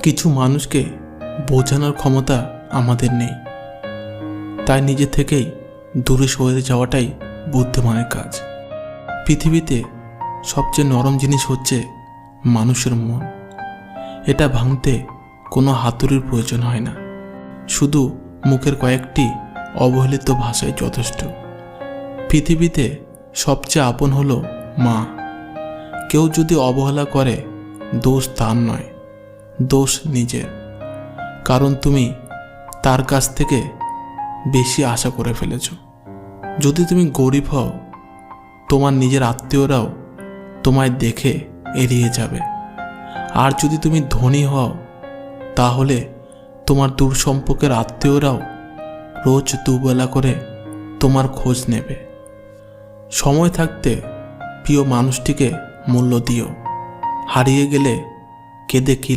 কিছু মানুষকে বোঝানোর ক্ষমতা আমাদের নেই, তাই নিজে থেকেই দূরে সরে যাওয়াটাই বুদ্ধিমানের কাজ। পৃথিবীতে সবচেয়ে নরম জিনিস হচ্ছে মানুষের মন। এটা ভাঙতে কোনো হাতুড়ির প্রয়োজন হয় না, শুধু মুখের কয়েকটি অবহেলিত ভাষাই যথেষ্ট। পৃথিবীতে সবচেয়ে আপন হলো মা। কেউ যদি অবহেলা করে, দোষ তার নয়, দোষ নিজের। কারণ তুমি তার কাছ থেকে বেশি আশা করে ফেলেছ। যদি তুমি গরিব হও, তোমার নিজের আত্মীয়রাও তোমায় দেখে এড়িয়ে যাবে। আর যদি তুমি ধনী হও, তাহলে তোমার দূর সম্পর্কের আত্মীয়রাও রোজ দুবেলা করে তোমার খোঁজ নেবে। সময় থাকতে প্রিয় মানুষটিকে মূল্য দিও, হারিয়ে গেলে কেঁদে কি